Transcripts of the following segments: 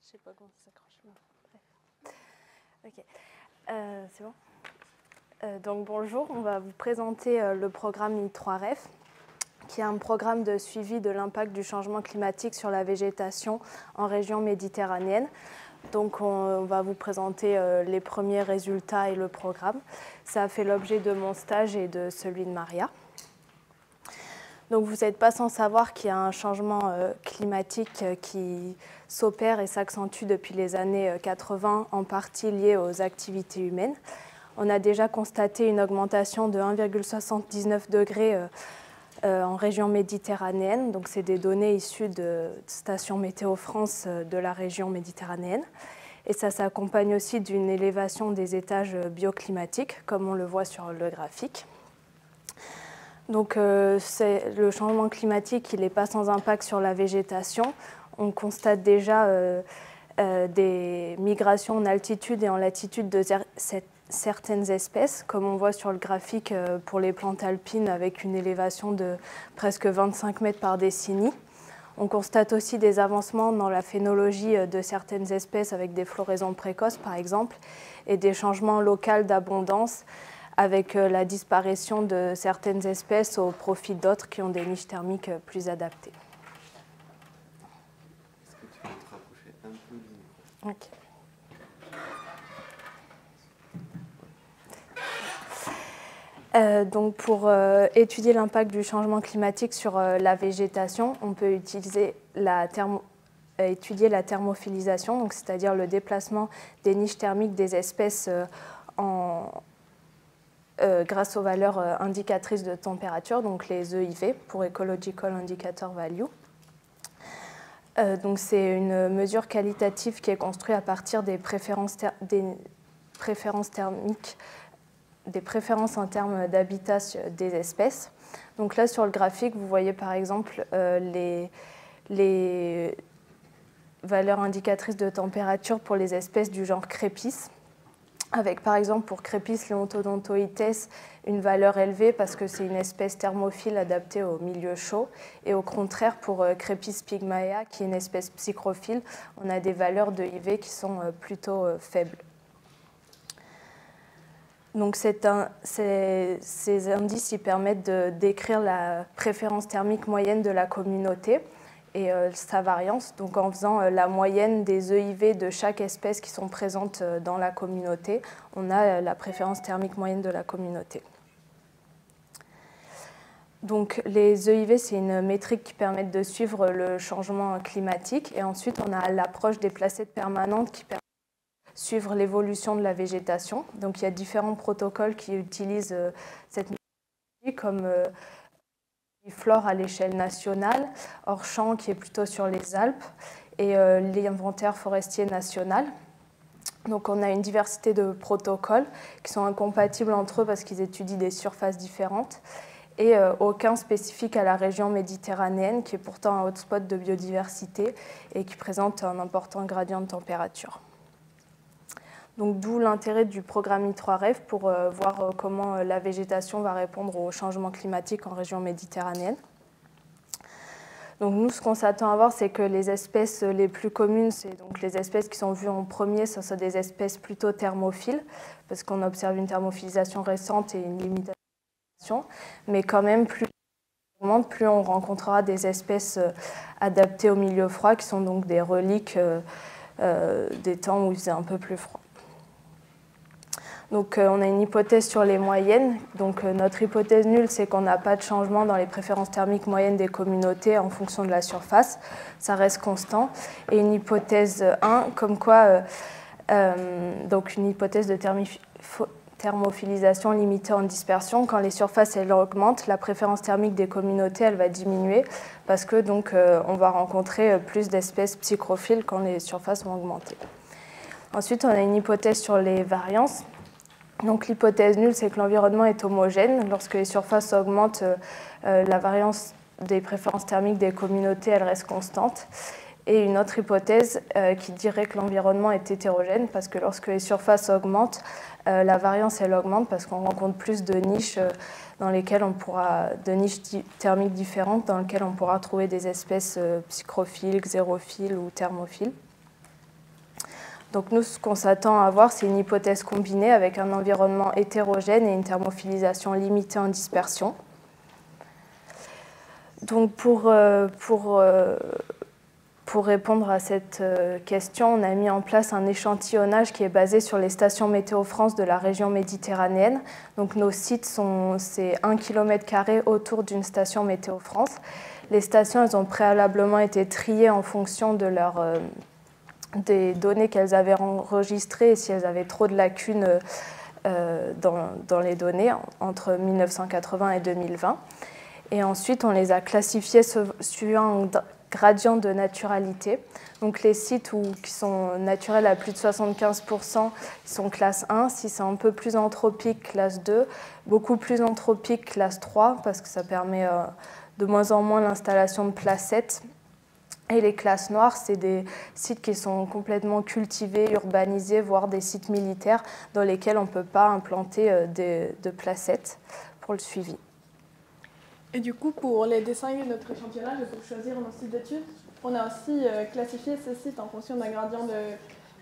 Je sais pas comment ça s'accroche. Ok, c'est bon. Donc bonjour, on va vous présenter le programme I3REF, qui est un programme de suivi de l'impact du changement climatique sur la végétation en région méditerranéenne. Donc on va vous présenter les premiers résultats et le programme. Ça a fait l'objet de mon stage et de celui de Maria. Donc vous n'êtes pas sans savoir qu'il y a un changement climatique qui s'opère et s'accentue depuis les années 80, en partie lié aux activités humaines. On a déjà constaté une augmentation de 1,79 degrés en région méditerranéenne. Donc c'est des données issues de stations Météo France de la région méditerranéenne. Et ça s'accompagne aussi d'une élévation des étages bioclimatiques, comme on le voit sur le graphique. Donc le changement climatique, il n'est pas sans impact sur la végétation. On constate déjà des migrations en altitude et en latitude de certaines espèces, comme on voit sur le graphique pour les plantes alpines avec une élévation de presque 25 mètres par décennie. On constate aussi des avancements dans la phénologie de certaines espèces avec des floraisons précoces par exemple, et des changements locaux d'abondance avec la disparition de certaines espèces au profit d'autres qui ont des niches thermiques plus adaptées. Est-ce que tu peux te rapprocher un peu du micro ? Ok. Donc pour étudier l'impact du changement climatique sur la végétation, on peut utiliser étudier la thermophilisation, c'est-à-dire le déplacement des niches thermiques des espèces grâce aux valeurs indicatrices de température, donc les EIV pour Ecological Indicator Value. Donc c'est une mesure qualitative qui est construite à partir des préférences thermiques, des préférences en termes d'habitat des espèces. Donc là sur le graphique, vous voyez par exemple les valeurs indicatrices de température pour les espèces du genre Crépis, avec par exemple pour Crépis leontodontoides une valeur élevée parce que c'est une espèce thermophile adaptée au milieu chaud, et au contraire pour Crépis pygmaea qui est une espèce psychrophile, on a des valeurs de IV qui sont plutôt faibles. Donc ces indices ils permettent de décrire la préférence thermique moyenne de la communauté et sa variance, donc en faisant la moyenne des EIV de chaque espèce qui sont présentes dans la communauté, on a la préférence thermique moyenne de la communauté. Donc les EIV, c'est une métrique qui permet de suivre le changement climatique, et ensuite on a l'approche des placettes permanentes qui permet de suivre l'évolution de la végétation. Donc il y a différents protocoles qui utilisent cette métrique, comme Flore à l'échelle nationale, Orchamps qui est plutôt sur les Alpes, et l'inventaire forestier national. Donc on a une diversité de protocoles qui sont incompatibles entre eux parce qu'ils étudient des surfaces différentes, et aucun spécifique à la région méditerranéenne qui est pourtant un hotspot de biodiversité et qui présente un important gradient de température. Donc d'où l'intérêt du programme I3REF pour voir comment la végétation va répondre au changement climatique en région méditerranéenne. Donc nous, ce qu'on s'attend à voir, c'est que les espèces les plus communes, c'est donc les espèces qui sont vues en premier, ce sont des espèces plutôt thermophiles, parce qu'on observe une thermophilisation récente et une limitation, mais quand même, plus on rencontrera des espèces adaptées au milieu froid, qui sont donc des reliques des temps où il faisait un peu plus froid. Donc on a une hypothèse sur les moyennes. Donc notre hypothèse nulle, c'est qu'on n'a pas de changement dans les préférences thermiques moyennes des communautés en fonction de la surface. Ça reste constant. Et une hypothèse 1, comme quoi, donc une hypothèse de thermophilisation limitée en dispersion. Quand les surfaces elles augmentent, la préférence thermique des communautés elle va diminuer parce que donc on va rencontrer plus d'espèces psychrophiles quand les surfaces vont augmenter. Ensuite, on a une hypothèse sur les variances. Donc l'hypothèse nulle, c'est que l'environnement est homogène. Lorsque les surfaces augmentent, la variance des préférences thermiques des communautés, elle reste constante. Et une autre hypothèse qui dirait que l'environnement est hétérogène, parce que lorsque les surfaces augmentent, la variance, elle augmente parce qu'on rencontre plus de niches dans lesquelles on pourra, de niches thermiques différentes dans lesquelles on pourra trouver des espèces psychrophiles, xérophiles ou thermophiles. Donc nous, ce qu'on s'attend à voir, c'est une hypothèse combinée avec un environnement hétérogène et une thermophilisation limitée en dispersion. Donc pour répondre à cette question, on a mis en place un échantillonnage qui est basé sur les stations Météo France de la région méditerranéenne. Donc nos sites, c'est 1 km² autour d'une station Météo France. Les stations, elles ont préalablement été triées en fonction de des données qu'elles avaient enregistrées et si elles avaient trop de lacunes dans les données entre 1980 et 2020. Et ensuite, on les a classifiées suivant un gradient de naturalité. Donc les sites qui sont naturels à plus de 75%, ils sont classe 1. Si c'est un peu plus anthropique, classe 2. Beaucoup plus anthropique, classe 3, parce que ça permet de moins en moins l'installation de placettes. Et les classes noires, c'est des sites qui sont complètement cultivés, urbanisés, voire des sites militaires dans lesquels on ne peut pas implanter de placettes pour le suivi. Et du coup, pour les distinguer de notre échantillonnage et pour choisir nos sites d'études, on a aussi classifié ces sites en fonction d'un gradient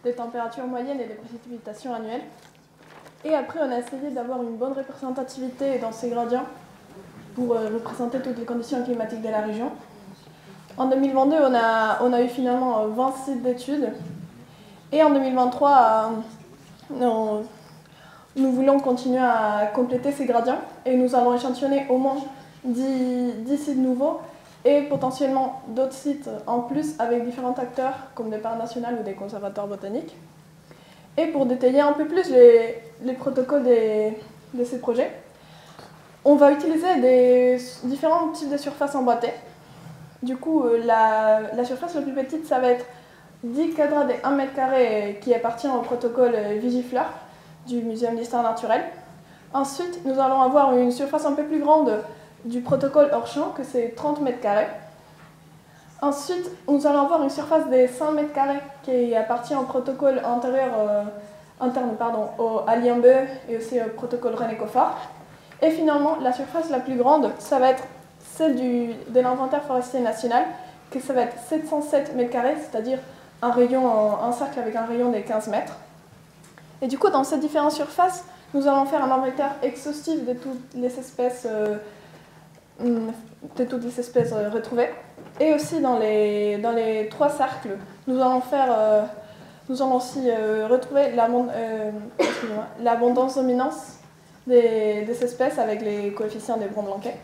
des températures moyennes et des précipitations annuelles. Et après, on a essayé d'avoir une bonne représentativité dans ces gradients pour représenter toutes les conditions climatiques de la région. En 2022, on a eu finalement 20 sites d'études. Et en 2023, nous voulons continuer à compléter ces gradients. Et nous allons échantillonner au moins 10 sites nouveaux et potentiellement d'autres sites en plus avec différents acteurs comme des parcs nationaux ou des conservatoires botaniques. Et pour détailler un peu plus les protocoles de ces projets, on va utiliser différents types de surfaces emboîtées. Du coup, la surface la plus petite, ça va être 10 quadrats de 1 m² qui appartient au protocole Vigifleur du Muséum d'histoire naturelle. Ensuite, nous allons avoir une surface un peu plus grande du protocole hors-champ, que c'est 30 m². Ensuite, nous allons avoir une surface de 5 m² qui appartient au protocole interne à Liembeu et aussi au protocole René-Coffard. Et finalement, la surface la plus grande, ça va être celle de l'inventaire forestier national, que ça va être 707 m², c'est-à-dire un cercle avec un rayon de 15 mètres. Et du coup, dans ces différentes surfaces, nous allons faire un inventaire exhaustif de toutes les espèces retrouvées. Et aussi dans les 3 cercles, nous allons aussi retrouver l'abondance-dominance des espèces avec les coefficients des Brond-Blanquet.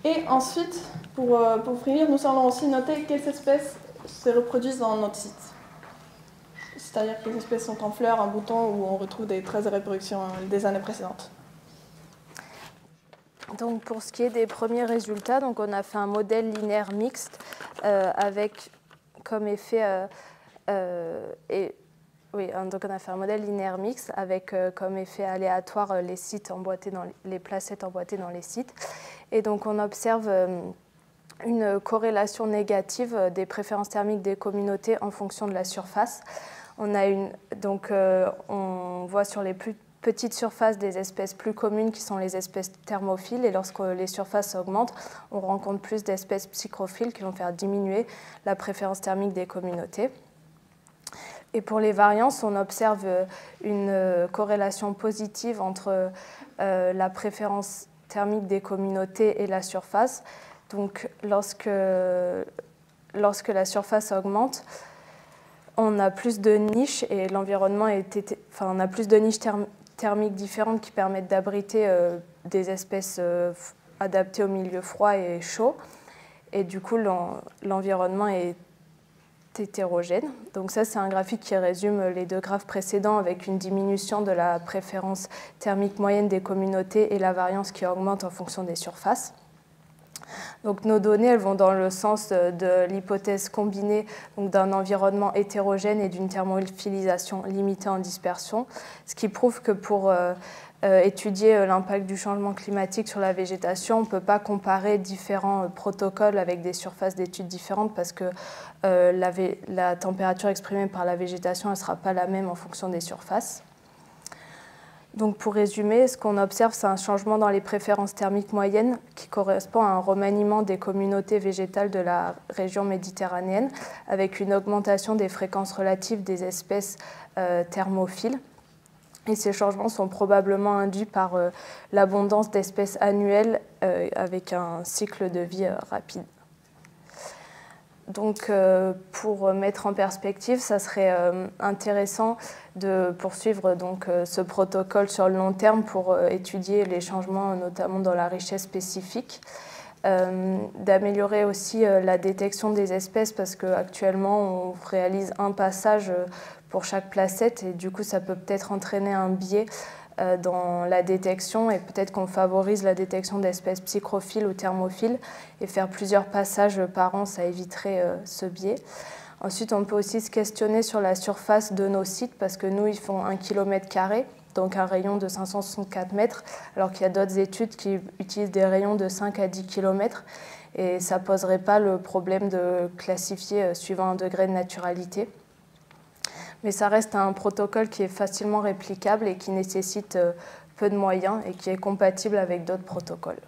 Et ensuite, pour finir, nous allons aussi noter quelles espèces se reproduisent dans notre site. C'est-à-dire quelles espèces sont en fleurs, en bouton, où on retrouve des traces de reproduction des années précédentes. Donc pour ce qui est des premiers résultats, donc on a fait un modèle linéaire mixte avec comme effet donc on a fait un modèle linéaire mixte avec comme effet aléatoire les placettes emboîtées dans les sites. Et donc on observe une corrélation négative des préférences thermiques des communautés en fonction de la surface. On voit sur les plus petites surfaces des espèces plus communes qui sont les espèces thermophiles, et lorsque les surfaces augmentent, on rencontre plus d'espèces psychrophiles qui vont faire diminuer la préférence thermique des communautés. Et pour les variances, on observe une corrélation positive entre la préférence thermique des communautés et la surface. Donc lorsque la surface augmente, on a plus de niches et l'environnement on a plus de niches thermiques différentes qui permettent d'abriter des espèces adaptées au milieu froid et chaud. Et du coup, l'environnement est hétérogène. Donc ça, c'est un graphique qui résume les 2 graphes précédents avec une diminution de la préférence thermique moyenne des communautés et la variance qui augmente en fonction des surfaces. Donc nos données, elles vont dans le sens de l'hypothèse combinée d'un environnement hétérogène et d'une thermophilisation limitée en dispersion, ce qui prouve que pour étudier l'impact du changement climatique sur la végétation, on ne peut pas comparer différents protocoles avec des surfaces d'études différentes parce que la température exprimée par la végétation ne sera pas la même en fonction des surfaces. Donc pour résumer, ce qu'on observe, c'est un changement dans les préférences thermiques moyennes qui correspond à un remaniement des communautés végétales de la région méditerranéenne avec une augmentation des fréquences relatives des espèces thermophiles. Et ces changements sont probablement induits par l'abondance d'espèces annuelles avec un cycle de vie rapide. Donc, pour mettre en perspective, ça serait intéressant de poursuivre ce protocole sur le long terme pour étudier les changements, notamment dans la richesse spécifique, d'améliorer aussi la détection des espèces parce qu'actuellement, on réalise un passage pour chaque placette et du coup, ça peut peut-être entraîner un biais dans la détection et peut-être qu'on favorise la détection d'espèces psychrophiles ou thermophiles et faire plusieurs passages par an, ça éviterait ce biais. Ensuite, on peut aussi se questionner sur la surface de nos sites parce que nous, ils font 1 km², donc un rayon de 564 mètres, alors qu'il y a d'autres études qui utilisent des rayons de 5 à 10 km et ça ne poserait pas le problème de classifier suivant un degré de naturalité. Mais ça reste un protocole qui est facilement réplicable et qui nécessite peu de moyens et qui est compatible avec d'autres protocoles.